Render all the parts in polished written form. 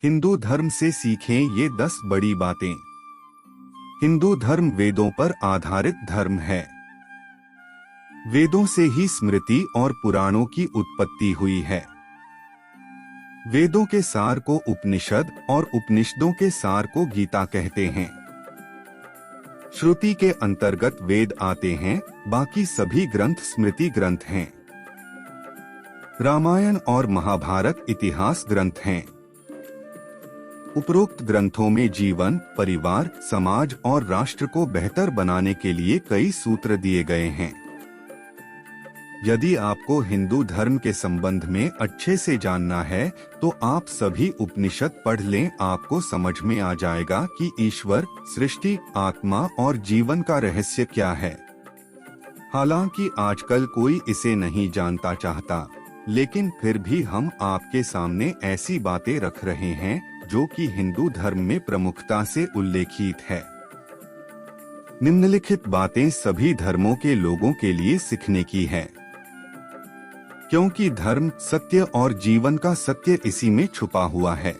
हिंदू धर्म से सीखें ये 10 बड़ी बातें। हिंदू धर्म वेदों पर आधारित धर्म है। वेदों से ही स्मृति और पुराणों की उत्पत्ति हुई है। वेदों के सार को उपनिषद और उपनिषदों के सार को गीता कहते हैं। श्रुति के अंतर्गत वेद आते हैं, बाकी सभी ग्रंथ स्मृति ग्रंथ हैं। रामायण और महाभारत इतिहास ग्रंथ हैं। उपरोक्त ग्रंथों में जीवन, परिवार, समाज और राष्ट्र को बेहतर बनाने के लिए कई सूत्र दिए गए हैं। यदि आपको हिंदू धर्म के संबंध में अच्छे से जानना है तो आप सभी उपनिषद पढ़ लें। आपको समझ में आ जाएगा कि ईश्वर, सृष्टि, आत्मा और जीवन का रहस्य क्या है। हालांकि आजकल कोई इसे नहीं जानता चाहता, लेकिन फिर भी हम आपके सामने ऐसी बातें रख रहे हैं जो कि हिंदू धर्म में प्रमुखता से उल्लेखित है। निम्नलिखित बातें सभी धर्मों के लोगों के लिए सीखने की है, क्योंकि धर्म, सत्य और जीवन का सत्य इसी में छुपा हुआ है।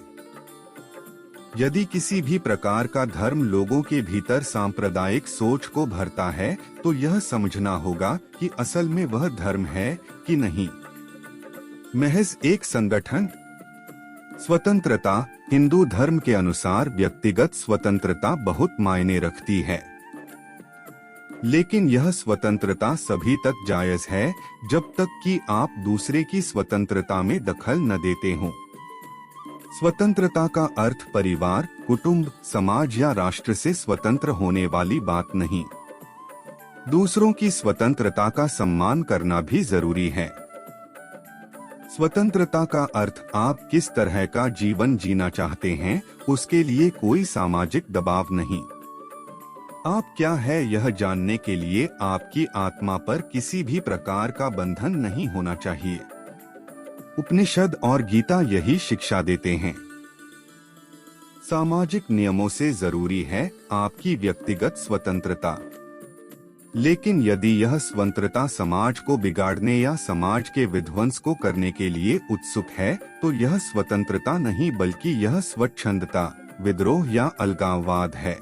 यदि किसी भी प्रकार का धर्म लोगों के भीतर सांप्रदायिक सोच को भरता है तो यह समझना होगा कि असल में वह धर्म है कि नहीं, महज एक संगठन। स्वतंत्रता। हिंदू धर्म के अनुसार व्यक्तिगत स्वतंत्रता बहुत मायने रखती है, लेकिन यह स्वतंत्रता सभी तक जायज है जब तक कि आप दूसरे की स्वतंत्रता में दखल न देते हों। स्वतंत्रता का अर्थ परिवार, कुटुंब, समाज या राष्ट्र से स्वतंत्र होने वाली बात नहीं। दूसरों की स्वतंत्रता का सम्मान करना भी जरूरी है। स्वतंत्रता का अर्थ आप किस तरह का जीवन जीना चाहते हैं, उसके लिए कोई सामाजिक दबाव नहीं। आप क्या है यह जानने के लिए आपकी आत्मा पर किसी भी प्रकार का बंधन नहीं होना चाहिए। उपनिषद और गीता यही शिक्षा देते हैं। सामाजिक नियमों से जरूरी है आपकी व्यक्तिगत स्वतंत्रता, लेकिन यदि यह स्वतंत्रता समाज को बिगाड़ने या समाज के विध्वंस को करने के लिए उत्सुक है तो यह स्वतंत्रता नहीं बल्कि यह स्वच्छंदता, विद्रोह या अलगाववाद है।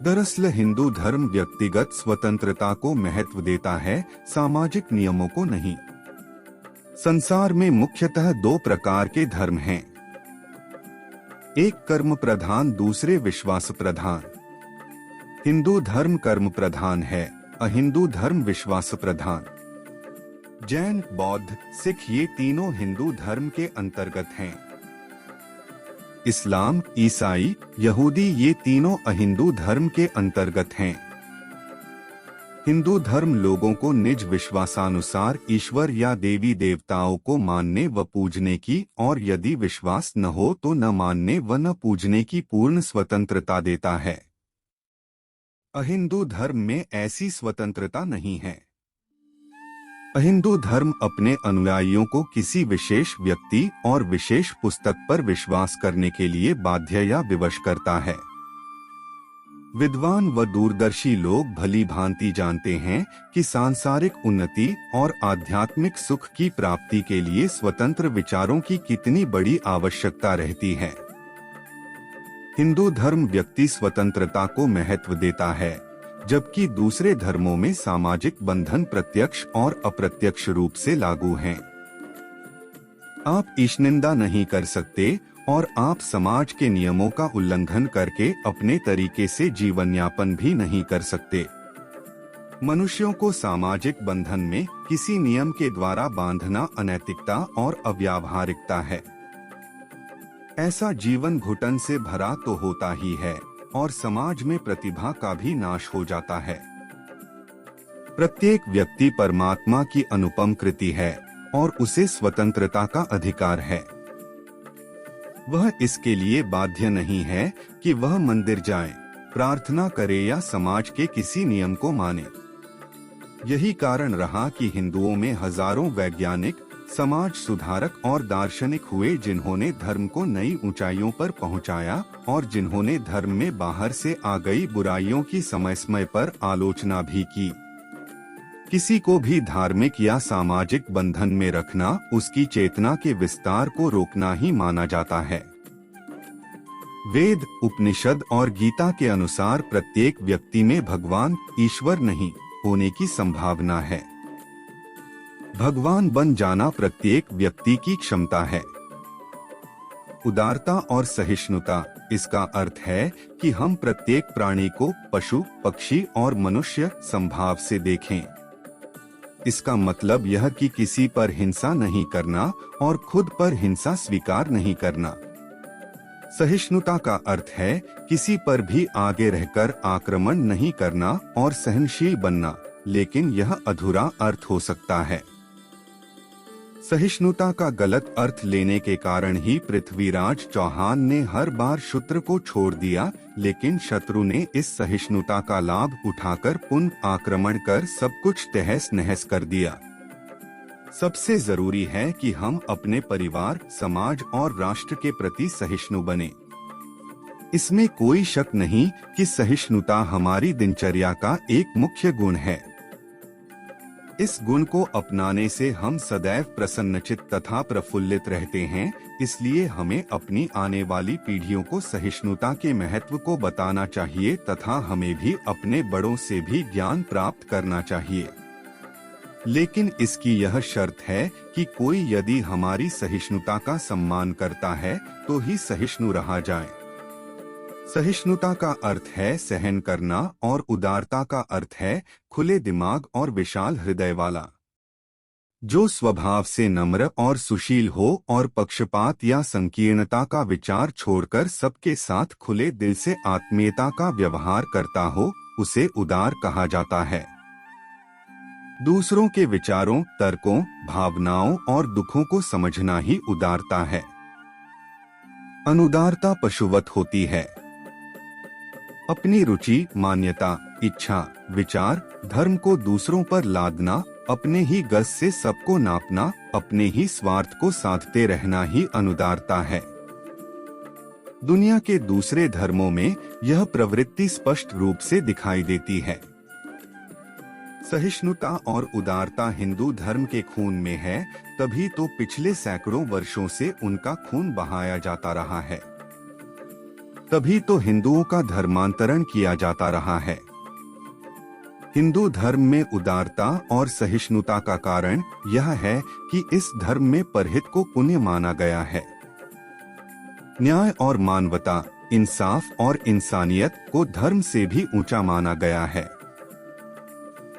दरअसल हिंदू धर्म व्यक्तिगत स्वतंत्रता को महत्व देता है, सामाजिक नियमों को नहीं। संसार में मुख्यतः 2 प्रकार के धर्म हैं, एक कर्म प्रधान, दूसरे विश्वास प्रधान। हिंदू धर्म कर्म प्रधान है, अहिंदू धर्म विश्वास प्रधान। जैन, बौद्ध, सिख ये तीनों हिंदू धर्म के अंतर्गत हैं। इस्लाम, ईसाई, यहूदी ये तीनों अहिंदू धर्म के अंतर्गत हैं। हिंदू धर्म लोगों को निज विश्वासानुसार ईश्वर या देवी देवताओं को मानने व पूजने की, और यदि विश्वास न हो तो न मानने व न पूजने की पूर्ण स्वतंत्रता देता है। अहिंदू धर्म में ऐसी स्वतंत्रता नहीं है। अहिंदू धर्म अपने अनुयायियों को किसी विशेष व्यक्ति और विशेष पुस्तक पर विश्वास करने के लिए बाध्य या विवश करता है। विद्वान व दूरदर्शी लोग भली भांति जानते हैं कि सांसारिक उन्नति और आध्यात्मिक सुख की प्राप्ति के लिए स्वतंत्र विचारों की कितनी बड़ी आवश्यकता रहती है। हिंदू धर्म व्यक्ति स्वतंत्रता को महत्व देता है, जबकि दूसरे धर्मों में सामाजिक बंधन प्रत्यक्ष और अप्रत्यक्ष रूप से लागू हैं। आप ईशनिंदा नहीं कर सकते और आप समाज के नियमों का उल्लंघन करके अपने तरीके से जीवन यापन भी नहीं कर सकते। मनुष्यों को सामाजिक बंधन में किसी नियम के द्वारा बांधना अनैतिकता और अव्यावहारिकता है। ऐसा जीवन घुटन से भरा तो होता ही है और समाज में प्रतिभा का भी नाश हो जाता है। प्रत्येक व्यक्ति परमात्मा की अनुपम कृति है और उसे स्वतंत्रता का अधिकार है। वह इसके लिए बाध्य नहीं है कि वह मंदिर जाए, प्रार्थना करे या समाज के किसी नियम को माने। यही कारण रहा कि हिंदुओं में हजारों वैज्ञानिक, समाज सुधारक और दार्शनिक हुए जिन्होंने धर्म को नई ऊंचाइयों पर पहुंचाया और जिन्होंने धर्म में बाहर से आ गई बुराइयों की समय समय पर आलोचना भी की। किसी को भी धार्मिक या सामाजिक बंधन में रखना उसकी चेतना के विस्तार को रोकना ही माना जाता है। वेद, उपनिषद और गीता के अनुसार प्रत्येक व्यक्ति में भगवान ईश्वर नहीं होने की संभावना है। भगवान बन जाना प्रत्येक व्यक्ति की क्षमता है। उदारता और सहिष्णुता, इसका अर्थ है कि हम प्रत्येक प्राणी को पशु, पक्षी और मनुष्य समभाव से देखें। इसका मतलब यह कि किसी पर हिंसा नहीं करना और खुद पर हिंसा स्वीकार नहीं करना। सहिष्णुता का अर्थ है किसी पर भी आगे रहकर आक्रमण नहीं करना और सहनशील बनना, लेकिन यह अधूरा अर्थ हो सकता है। सहिष्णुता का गलत अर्थ लेने के कारण ही पृथ्वीराज चौहान ने हर बार शत्रु को छोड़ दिया, लेकिन शत्रु ने इस सहिष्णुता का लाभ उठाकर पुनः आक्रमण कर सब कुछ तहस नहस कर दिया। सबसे जरूरी है कि हम अपने परिवार, समाज और राष्ट्र के प्रति सहिष्णु बने। इसमें कोई शक नहीं कि सहिष्णुता हमारी दिनचर्या का एक मुख्य गुण है। इस गुण को अपनाने से हम सदैव प्रसन्नचित्त तथा प्रफुल्लित रहते हैं। इसलिए हमें अपनी आने वाली पीढ़ियों को सहिष्णुता के महत्व को बताना चाहिए तथा हमें भी अपने बड़ों से भी ज्ञान प्राप्त करना चाहिए। लेकिन इसकी यह शर्त है कि कोई यदि हमारी सहिष्णुता का सम्मान करता है तो ही सहिष्णु रहा जाए। सहिष्णुता का अर्थ है सहन करना और उदारता का अर्थ है खुले दिमाग और विशाल हृदय वाला, जो स्वभाव से नम्र और सुशील हो और पक्षपात या संकीर्णता का विचार छोड़कर सबके साथ खुले दिल से आत्मीयता का व्यवहार करता हो, उसे उदार कहा जाता है। दूसरों के विचारों, तर्कों, भावनाओं और दुखों को समझना ही उदारता है। अनुदारता पशुवत होती है। अपनी रुचि, मान्यता, इच्छा, विचार, धर्म को दूसरों पर लादना, अपने ही गज से सबको नापना, अपने ही स्वार्थ को साधते रहना ही अनुदारता है। दुनिया के दूसरे धर्मों में यह प्रवृत्ति स्पष्ट रूप से दिखाई देती है। सहिष्णुता और उदारता हिंदू धर्म के खून में है, तभी तो पिछले सैकड़ों वर्षों से उनका खून बहाया जाता रहा है। तभी तो हिंदुओं का धर्मांतरण किया जाता रहा है। हिंदू धर्म में उदारता और सहिष्णुता का कारण यह है कि इस धर्म में परहित को पुण्य माना गया है। न्याय और मानवता, इंसाफ और इंसानियत को धर्म से भी ऊंचा माना गया है।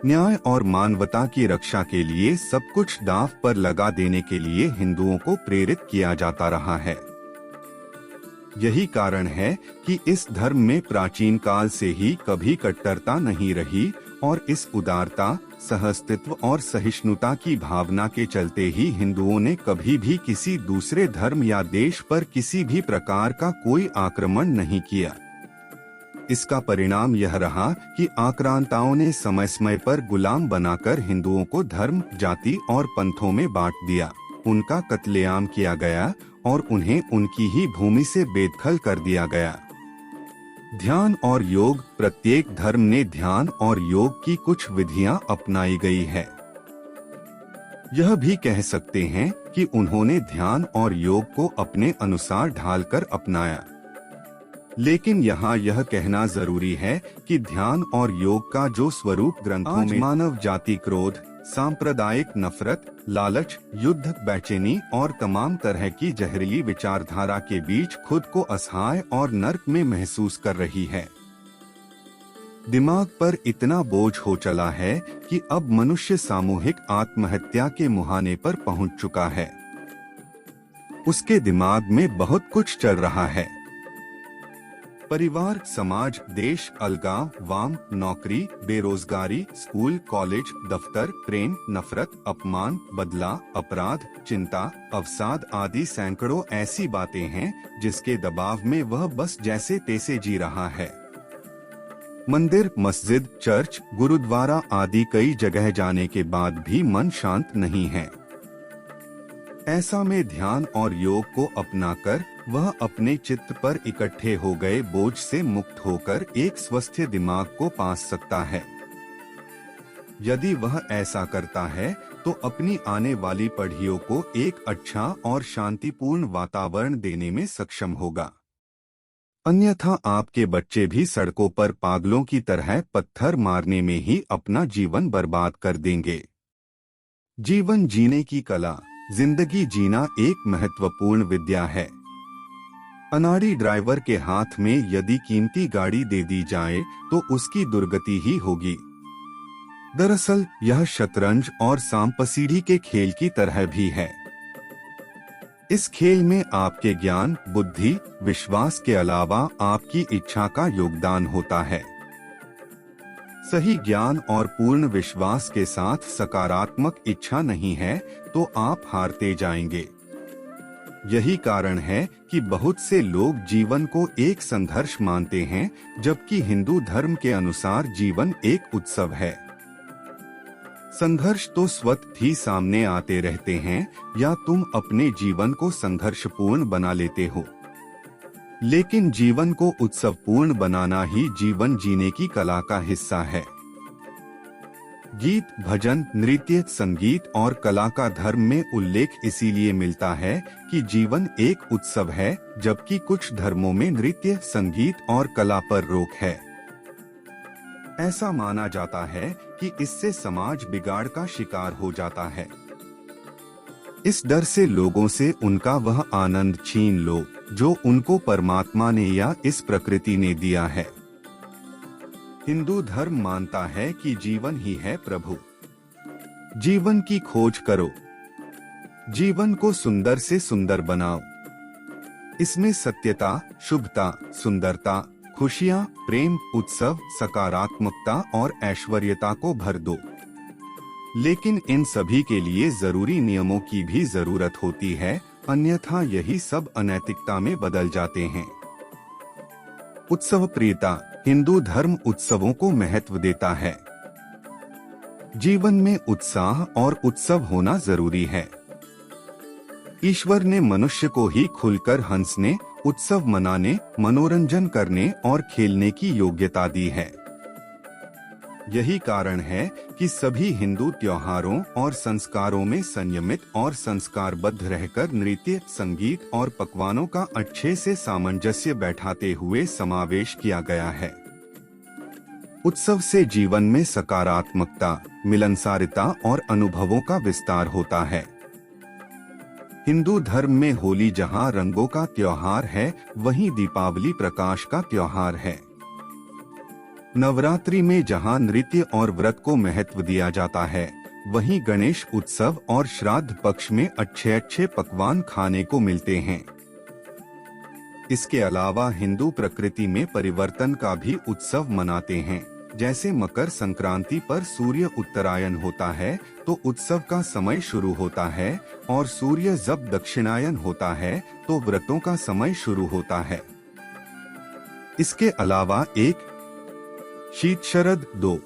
न्याय और मानवता की रक्षा के लिए सब कुछ दांव पर लगा देने के लिए हिंदुओं को प्रेरित किया जाता रहा है। यही कारण है कि इस धर्म में प्राचीन काल से ही कभी कट्टरता नहीं रही और इस उदारता, सहअस्तित्व और सहिष्णुता की भावना के चलते ही हिंदुओं ने कभी भी किसी दूसरे धर्म या देश पर किसी भी प्रकार का कोई आक्रमण नहीं किया। इसका परिणाम यह रहा कि आक्रांताओं ने समय समय पर गुलाम बनाकर हिंदुओं को धर्म, जाति और पंथों में बांट दिया, उनका कत्लेआम किया गया और उन्हें उनकी ही भूमि से बेदखल कर दिया गया। ध्यान और योग, प्रत्येक धर्म ने ध्यान और योग की कुछ विधियां अपनाई गई है। यह भी कह सकते हैं कि उन्होंने ध्यान और योग को अपने अनुसार ढालकर अपनाया। लेकिन यहाँ यह कहना जरूरी है कि ध्यान और योग का जो स्वरूप ग्रंथों में मानव जाति क्रोध, सांप्रदायिक नफरत, लालच, युद्ध, बेचैनी और तमाम तरह की जहरीली विचारधारा के बीच खुद को असहाय और नर्क में महसूस कर रही है। दिमाग पर इतना बोझ हो चला है कि अब मनुष्य सामूहिक आत्महत्या के मुहाने पर पहुंच चुका है। उसके दिमाग में बहुत कुछ चल रहा है। परिवार, समाज, देश, अलगाव, वाम, नौकरी, बेरोजगारी, स्कूल, कॉलेज, दफ्तर, प्रेम, नफरत, अपमान, बदला, अपराध, चिंता, अवसाद आदि सैकड़ों ऐसी बातें हैं जिसके दबाव में वह बस जैसे तैसे जी रहा है। मंदिर, मस्जिद, चर्च, गुरुद्वारा आदि कई जगह जाने के बाद भी मन शांत नहीं है। ऐसा में ध्यान और योग को अपनाकर वह अपने चित्त पर इकट्ठे हो गए बोझ से मुक्त होकर एक स्वस्थ दिमाग को पा सकता है। यदि वह ऐसा करता है तो अपनी आने वाली पीढ़ियों को एक अच्छा और शांतिपूर्ण वातावरण देने में सक्षम होगा। अन्यथा आपके बच्चे भी सड़कों पर पागलों की तरह पत्थर मारने में ही अपना जीवन बर्बाद कर देंगे। जीवन जीने की कला। जिंदगी जीना एक महत्वपूर्ण विद्या है। अनाड़ी ड्राइवर के हाथ में यदि कीमती गाड़ी दे दी जाए तो उसकी दुर्गति ही होगी। दरअसल यह शतरंज और सांप-सीढ़ी के खेल की तरह भी है। इस खेल में आपके ज्ञान, बुद्धि, विश्वास के अलावा आपकी इच्छा का योगदान होता है। सही ज्ञान और पूर्ण विश्वास के साथ सकारात्मक इच्छा नहीं है तो आप हारते जाएंगे। यही कारण है कि बहुत से लोग जीवन को एक संघर्ष मानते हैं, जबकि हिंदू धर्म के अनुसार जीवन एक उत्सव है। संघर्ष तो स्वतः ही सामने आते रहते हैं, या तुम अपने जीवन को संघर्षपूर्ण बना लेते हो। लेकिन जीवन को उत्सवपूर्ण बनाना ही जीवन जीने की कला का हिस्सा है। गीत, भजन, नृत्य, संगीत और कला का धर्म में उल्लेख इसीलिए मिलता है कि जीवन एक उत्सव है, जबकि कुछ धर्मों में नृत्य, संगीत और कला पर रोक है। ऐसा माना जाता है कि इससे समाज बिगाड़ का शिकार हो जाता है। इस डर से लोगों से उनका वह आनंद छीन लो जो उनको परमात्मा ने या इस प्रकृति ने दिया है। हिंदू धर्म मानता है कि जीवन ही है प्रभु। जीवन की खोज करो। जीवन को सुंदर से सुंदर बनाओ। इसमें सत्यता, शुभता, सुंदरता, खुशियाँ, प्रेम, उत्सव, सकारात्मकता और ऐश्वर्यता को भर दो। लेकिन इन सभी के लिए जरूरी नियमों की भी जरूरत होती है, अन्यथा यही सब अनैतिकता में बदल जाते हैं। उत्सव प्रियता। हिंदू धर्म उत्सवों को महत्व देता है। जीवन में उत्साह और उत्सव होना जरूरी है। ईश्वर ने मनुष्य को ही खुलकर हंसने, उत्सव मनाने, मनोरंजन करने और खेलने की योग्यता दी है। यही कारण है कि सभी हिंदू त्योहारों और संस्कारों में संयमित और संस्कारबद्ध रहकर नृत्य, संगीत और पकवानों का अच्छे से सामंजस्य बैठाते हुए समावेश किया गया है। उत्सव से जीवन में सकारात्मकता, मिलनसारता और अनुभवों का विस्तार होता है। हिंदू धर्म में होली जहां रंगों का त्योहार है, वहीं दीपावली प्रकाश का त्योहार है। नवरात्रि में जहां नृत्य और व्रत को महत्व दिया जाता है, वहीं गणेश उत्सव और श्राद्ध पक्ष में अच्छे अच्छे पकवान खाने को मिलते हैं। इसके अलावा हिंदू प्रकृति में परिवर्तन का भी उत्सव मनाते हैं। जैसे मकर संक्रांति पर सूर्य उत्तरायण होता है तो उत्सव का समय शुरू होता है, और सूर्य जब दक्षिणायन होता है तो व्रतों का समय शुरू होता है। इसके अलावा 1 शीत शरद 2,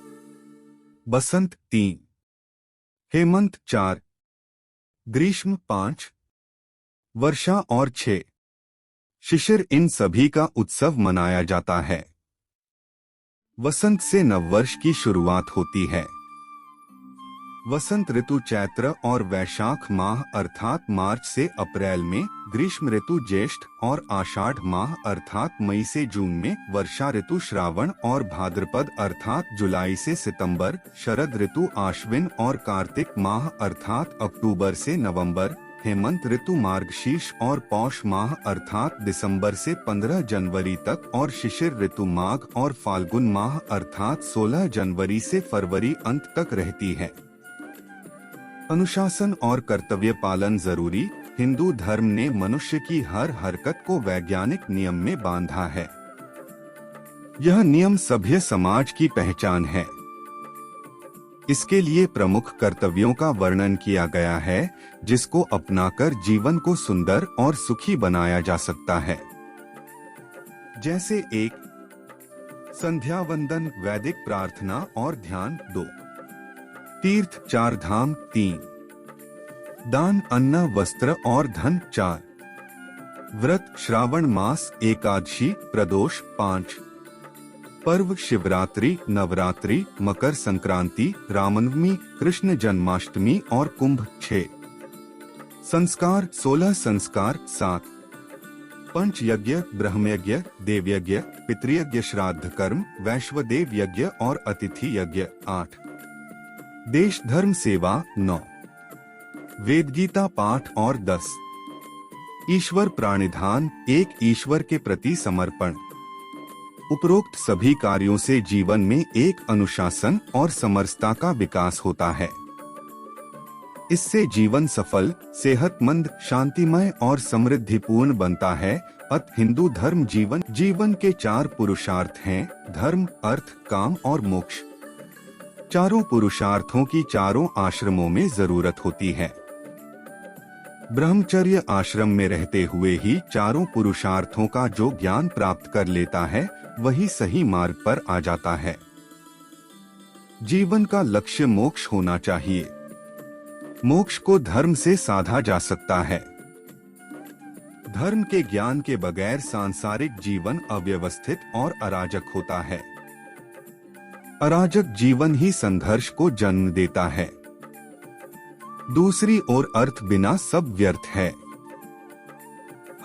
बसंत 3, हेमंत 4, ग्रीष्म 5, वर्षा और 6, शिशिर, इन सभी का उत्सव मनाया जाता है। वसंत से नववर्ष की शुरुआत होती है। वसंत ऋतु चैत्र और वैशाख माह अर्थात मार्च से अप्रैल में, ग्रीष्म ऋतु ज्येष्ठ और आषाढ़ माह अर्थात मई से जून में, वर्षा ऋतु श्रावण और भाद्रपद अर्थात जुलाई से सितंबर, शरद ऋतु आश्विन और कार्तिक माह अर्थात अक्टूबर से नवंबर, हेमंत ऋतु मार्गशीर्ष और पौष माह अर्थात दिसंबर से 15 जनवरी तक, और शिशिर ऋतु माघ और फाल्गुन माह अर्थात 16 जनवरी से फरवरी अंत तक रहती है। अनुशासन और कर्तव्य पालन जरूरी। हिंदू धर्म ने मनुष्य की हर हरकत को वैज्ञानिक नियम में बांधा है। यह नियम सभ्य समाज की पहचान है। इसके लिए प्रमुख कर्तव्यों का वर्णन किया गया है, जिसको अपनाकर जीवन को सुंदर और सुखी बनाया जा सकता है। जैसे 1 संध्या वंदन, वैदिक प्रार्थना और ध्यान। 2 तीर्थ, 4 धाम। 3 दान, अन्न, वस्त्र और धन। 4 व्रत, श्रावण मास, एकादशी, प्रदोष। 5 पर्व शिवरात्रि, नवरात्रि, मकर संक्रांति, रामनवमी, कृष्ण जन्माष्टमी और कुंभ 6। संस्कार 16 संस्कार 7। पंचयज्ञ, ब्रह्मयज्ञ, देवयज्ञ, पितृयज्ञ, श्राद्ध कर्म, वैश्वदेव यज्ञ और अतिथि यज्ञ 8। देश धर्म सेवा 9। वेद गीता पाठ और 10। ईश्वर प्राणिधान, एक ईश्वर के प्रति समर्पण। उपरोक्त सभी कार्यों से जीवन में एक अनुशासन और समरसता का विकास होता है। इससे जीवन सफल, सेहतमंद, शांतिमय और समृद्धिपूर्ण बनता है। अतः हिंदू धर्म जीवन के 4 पुरुषार्थ हैं: धर्म, अर्थ, काम और मोक्ष। चारों पुरुषार्थों की चारों आश्रमों में जरूरत होती है। ब्रह्मचर्य आश्रम में रहते हुए ही चारों पुरुषार्थों का जो ज्ञान प्राप्त कर लेता है, वही सही मार्ग पर आ जाता है। जीवन का लक्ष्य मोक्ष होना चाहिए। मोक्ष को धर्म से साधा जा सकता है। धर्म के ज्ञान के बगैर सांसारिक जीवन अव्यवस्थित और अराजक होता है। अराजक जीवन ही संघर्ष को जन्म देता है। दूसरी ओर अर्थ बिना सब व्यर्थ है।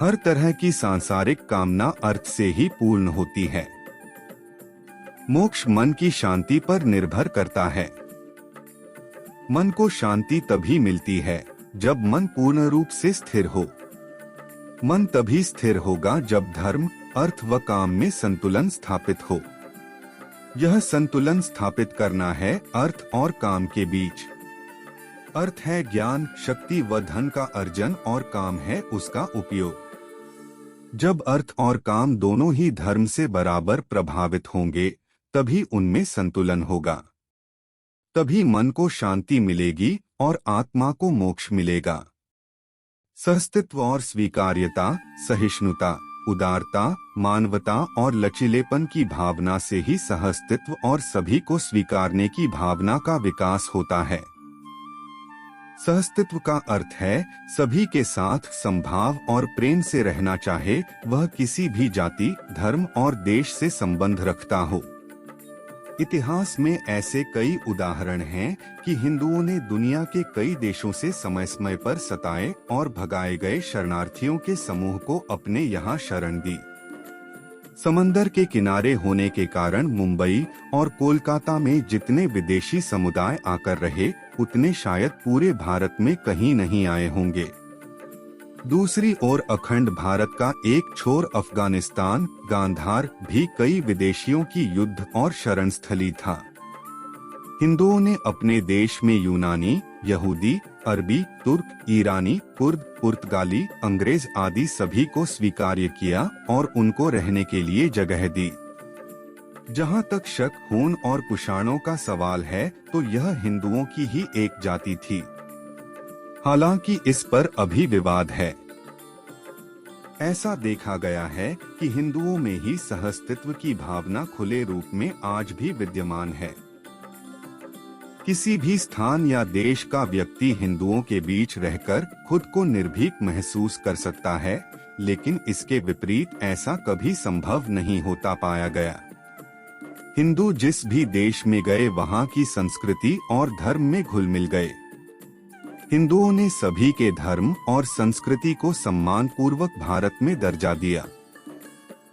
हर तरह की सांसारिक कामना अर्थ से ही पूर्ण होती है। मोक्ष मन की शांति पर निर्भर करता है। मन को शांति तभी मिलती है जब मन पूर्ण रूप से स्थिर हो। मन तभी स्थिर होगा जब धर्म, अर्थ व काम में संतुलन स्थापित हो। यह संतुलन स्थापित करना है अर्थ और काम के बीच। अर्थ है ज्ञान, शक्ति व धन का अर्जन और काम है उसका उपयोग। जब अर्थ और काम दोनों ही धर्म से बराबर प्रभावित होंगे, तभी उनमें संतुलन होगा। तभी मन को शांति मिलेगी और आत्मा को मोक्ष मिलेगा। सहस्तित्व और स्वीकार्यता, सहिष्णुता, उदारता, मानवता और लचीलेपन की भावना से ही सहस्तित्व और सभी को स्वीकारने की भावना का विकास होता है। सहस्तित्व का अर्थ है सभी के साथ समभाव और प्रेम से रहना, चाहे वह किसी भी जाति, धर्म और देश से संबंध रखता हो। इतिहास में ऐसे कई उदाहरण हैं कि हिंदुओं ने दुनिया के कई देशों से समय समय पर सताए और भगाए गए शरणार्थियों के समूह को अपने यहाँ शरण दी। समंदर के किनारे होने के कारण मुंबई और कोलकाता में जितने विदेशी समुदाय आकर रहे, उतने शायद पूरे भारत में कहीं नहीं आए होंगे। दूसरी ओर अखंड भारत का एक छोर अफगानिस्तान, गांधार भी कई विदेशियों की युद्ध और शरण स्थली था। हिंदुओं ने अपने देश में यूनानी, यहूदी, अरबी, तुर्क, ईरानी, कुर्द, पुर्तगाली, अंग्रेज आदि सभी को स्वीकार्य किया और उनको रहने के लिए जगह दी। जहाँ तक शक, हून और कुषाणों का सवाल है, तो यह हिंदुओं की ही एक जाति थी। हालांकि इस पर अभी विवाद है। ऐसा देखा गया है कि हिंदुओं में ही सहस्तित्व की भावना खुले रूप में आज भी विद्यमान है। किसी भी स्थान या देश का व्यक्ति हिंदुओं के बीच रहकर खुद को निर्भीक महसूस कर सकता है, लेकिन इसके विपरीत ऐसा कभी संभव नहीं होता पाया गया। हिंदू जिस भी देश में गए, वहाँ की संस्कृति और धर्म में घुल मिल गए। हिंदुओं ने सभी के धर्म और संस्कृति को सम्मान पूर्वक भारत में दर्जा दिया।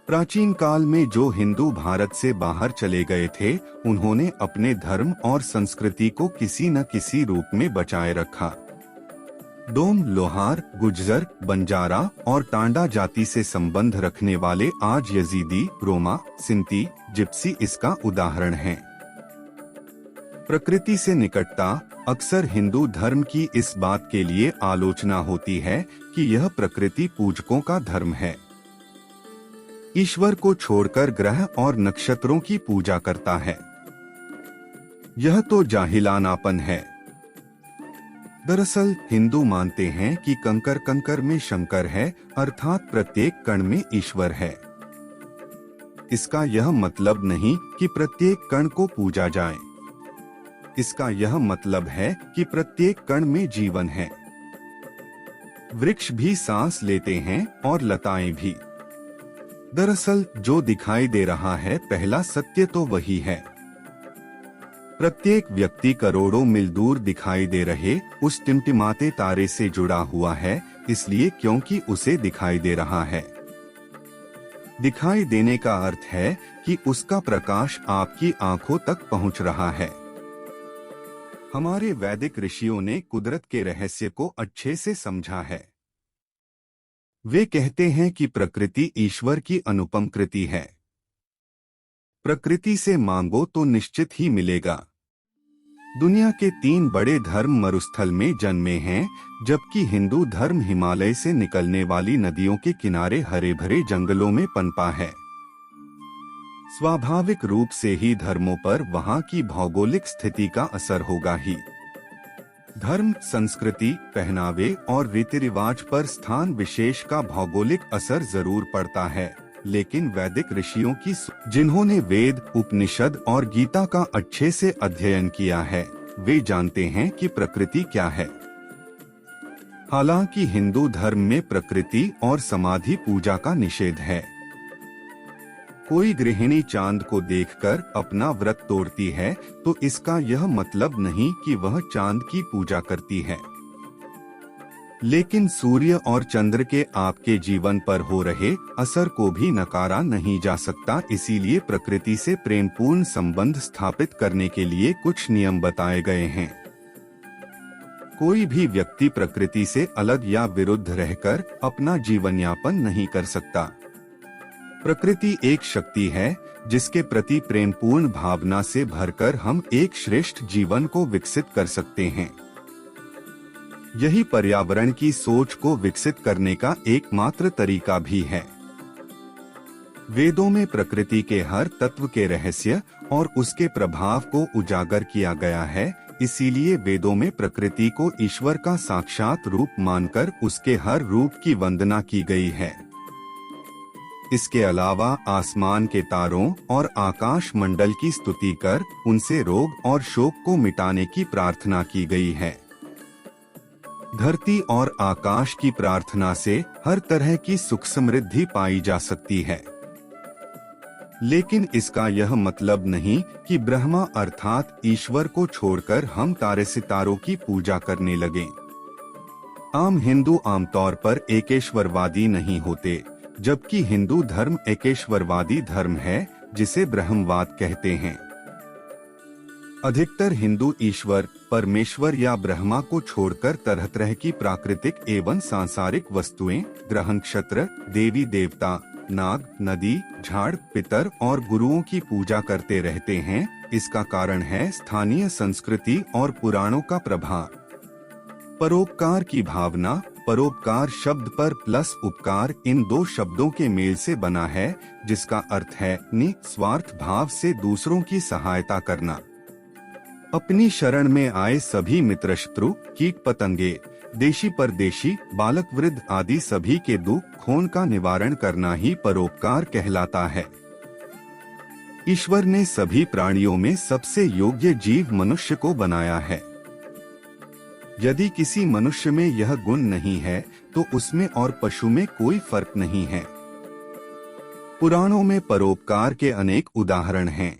प्राचीन काल में जो हिंदू भारत से बाहर चले गए थे, उन्होंने अपने धर्म और संस्कृति को किसी न किसी रूप में बचाए रखा। डोम, लोहार, गुर्जर, बंजारा और टांडा जाति से संबंध रखने वाले आज यजीदी, रोमा, सिंती, जिप्सी इसका उदाहरण हैं। प्रकृति से निकटता, अक्सर हिंदू धर्म की इस बात के लिए आलोचना होती है कि यह प्रकृति पूजकों का धर्म है। ईश्वर को छोड़कर ग्रह और नक्षत्रों की पूजा करता है। यह तो जाहिलानापन है। दरअसल हिंदू मानते हैं कि कंकर कंकर में शंकर है, अर्थात प्रत्येक कण में ईश्वर है। इसका यह मतलब नहीं कि प्रत्येक कण को पूजा जाए। इसका यह मतलब है कि प्रत्येक कण में जीवन है। वृक्ष भी सांस लेते हैं और लताएं भी। दरअसल जो दिखाई दे रहा है पहला सत्य तो वही है। प्रत्येक व्यक्ति करोड़ों मील दूर दिखाई दे रहे उस टिमटिमाते तारे से जुड़ा हुआ है, इसलिए क्योंकि उसे दिखाई दे रहा है। दिखाई देने का अर्थ है कि उसका प्रकाश आपकी आंखों तक पहुंच रहा है। हमारे वैदिक ऋषियों ने कुदरत के रहस्य को अच्छे से समझा है। वे कहते हैं कि प्रकृति ईश्वर की अनुपम कृति है। प्रकृति से मांगो तो निश्चित ही मिलेगा। दुनिया के 3 बड़े धर्म मरुस्थल में जन्मे हैं, जबकि हिंदू धर्म हिमालय से निकलने वाली नदियों के किनारे हरे भरे जंगलों में पनपा है। स्वाभाविक रूप से ही धर्मों पर वहां की भौगोलिक स्थिति का असर होगा ही। धर्म, संस्कृति, पहनावे और रीति रिवाज पर स्थान विशेष का भौगोलिक असर जरूर पड़ता है, लेकिन वैदिक ऋषियों की जिन्होंने वेद, उपनिषद और गीता का अच्छे से अध्ययन किया है, वे जानते हैं कि प्रकृति क्या है। हालांकि हिंदू धर्म में प्रकृति और समाधि पूजा का निषेध है। कोई गृहिणी चांद को देखकर अपना व्रत तोड़ती है तो इसका यह मतलब नहीं कि वह चांद की पूजा करती है। लेकिन सूर्य और चंद्र के आपके जीवन पर हो रहे असर को भी नकारा नहीं जा सकता, इसीलिए प्रकृति से प्रेमपूर्ण संबंध स्थापित करने के लिए कुछ नियम बताए गए हैं। कोई भी व्यक्ति प्रकृति से अलग या विरुद्ध रहकर अपना जीवन यापन नहीं कर सकता। प्रकृति एक शक्ति है जिसके प्रति प्रेमपूर्ण भावना से भरकर हम एक श्रेष्ठ जीवन को विकसित कर सकते हैं। यही पर्यावरण की सोच को विकसित करने का एकमात्र तरीका भी है। वेदों में प्रकृति के हर तत्व के रहस्य और उसके प्रभाव को उजागर किया गया है, इसीलिए वेदों में प्रकृति को ईश्वर का साक्षात रूप मानकर उसके हर रूप की वंदना की गई है। इसके अलावा आसमान के तारों और आकाश मंडल की स्तुति कर उनसे रोग और शोक को मिटाने की प्रार्थना की गई है। धरती और आकाश की प्रार्थना से हर तरह की सुख समृद्धि पाई जा सकती है। लेकिन इसका यह मतलब नहीं कि ब्रह्मा अर्थात ईश्वर को छोड़कर हम तारे सितारों की पूजा करने लगें। आम हिंदू आमतौर पर एकेश्वरवादी नहीं होते, जबकि हिंदू धर्म एकेश्वरवादी धर्म है, जिसे ब्रह्मवाद कहते हैं। अधिकतर हिंदू ईश्वर, परमेश्वर या ब्रह्मा को छोड़कर तरह तरह की प्राकृतिक एवं सांसारिक वस्तुएं, ग्रह नक्षत्र, देवी देवता, नाग, नदी, झाड़, पितर और गुरुओं की पूजा करते रहते हैं। इसका कारण है स्थानीय संस्कृति और पुराणों का प्रभाव। परोपकार की भावना। परोपकार शब्द पर प्लस उपकार इन 2 शब्दों के मेल से बना है, जिसका अर्थ है निस्वार्थ भाव से दूसरों की सहायता करना। अपनी शरण में आए सभी मित्र, शत्रु, कीट पतंगे, देशी परदेशी, बालक वृद्ध आदि सभी के दुख खून का निवारण करना ही परोपकार कहलाता है। ईश्वर ने सभी प्राणियों में सबसे योग्य जीव मनुष्य को बनाया है। यदि किसी मनुष्य में यह गुण नहीं है तो उसमें और पशु में कोई फर्क नहीं है। पुराणों में परोपकार के अनेक उदाहरण हैं।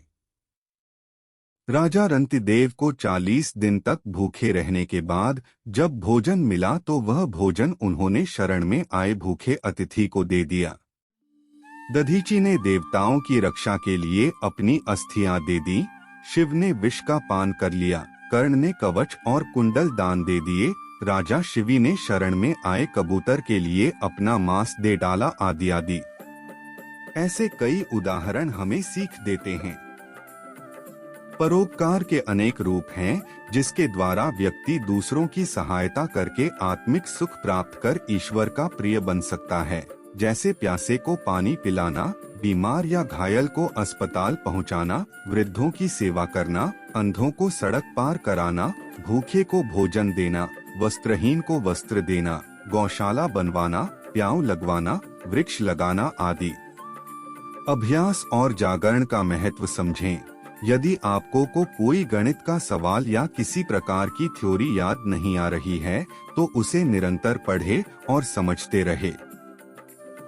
राजा रंतिदेव को 40 दिन तक भूखे रहने के बाद जब भोजन मिला तो वह भोजन उन्होंने शरण में आए भूखे अतिथि को दे दिया। दधीची ने देवताओं की रक्षा के लिए अपनी अस्थियां दे दी। शिव ने विष का पान कर लिया। कर्ण ने कवच और कुंडल दान दे दिए। राजा शिवी ने शरण में आए कबूतर के लिए अपना मांस दे डाला, आदि आदि। ऐसे कई उदाहरण हमें सीख देते हैं। परोपकार के अनेक रूप हैं, जिसके द्वारा व्यक्ति दूसरों की सहायता करके आत्मिक सुख प्राप्त कर ईश्वर का प्रिय बन सकता है। जैसे प्यासे को पानी पिलाना, बीमार या घायल को अस्पताल पहुंचाना, वृद्धों की सेवा करना, अंधों को सड़क पार कराना, भूखे को भोजन देना, वस्त्रहीन को वस्त्र देना, गौशाला बनवाना, प्याऊ लगवाना, वृक्ष लगाना आदि। अभ्यास और जागरण का महत्व समझें। यदि आपको कोई गणित का सवाल या किसी प्रकार की थ्योरी याद नहीं आ रही है तो उसे निरंतर पढ़े और समझते रहे।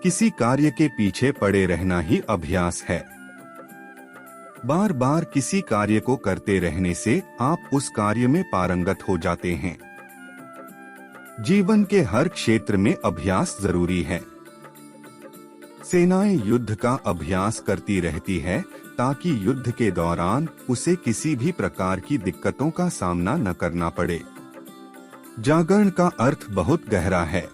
किसी कार्य के पीछे पड़े रहना ही अभ्यास है। बार बार किसी कार्य को करते रहने से आप उस कार्य में पारंगत हो जाते हैं। जीवन के हर क्षेत्र में अभ्यास जरूरी है। सेनाएं युद्ध का अभ्यास करती रहती है ताकि युद्ध के दौरान उसे किसी भी प्रकार की दिक्कतों का सामना न करना पड़े। जागरण का अर्थ बहुत गहरा है।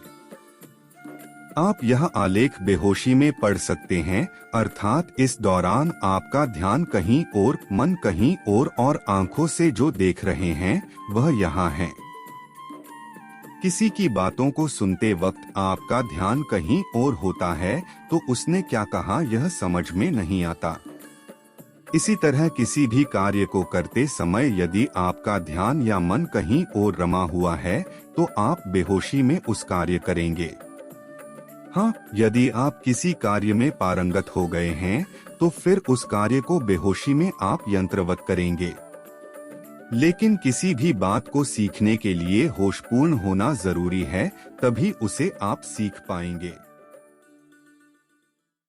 आप यह आलेख बेहोशी में पढ़ सकते हैं, अर्थात इस दौरान आपका ध्यान कहीं और, मन कहीं और आंखों से जो देख रहे हैं वह यहाँ है। किसी की बातों को सुनते वक्त आपका ध्यान कहीं और होता है तो उसने क्या कहा यह समझ में नहीं आता। इसी तरह किसी भी कार्य को करते समय यदि आपका ध्यान या मन कहीं और रमा हुआ है तो आप बेहोशी में उस कार्य करेंगे। हाँ, यदि आप किसी कार्य में पारंगत हो गए हैं तो फिर उस कार्य को बेहोशी में आप यंत्रवत करेंगे। लेकिन किसी भी बात को सीखने के लिए होशपूर्ण होना जरूरी है, तभी उसे आप सीख पाएंगे।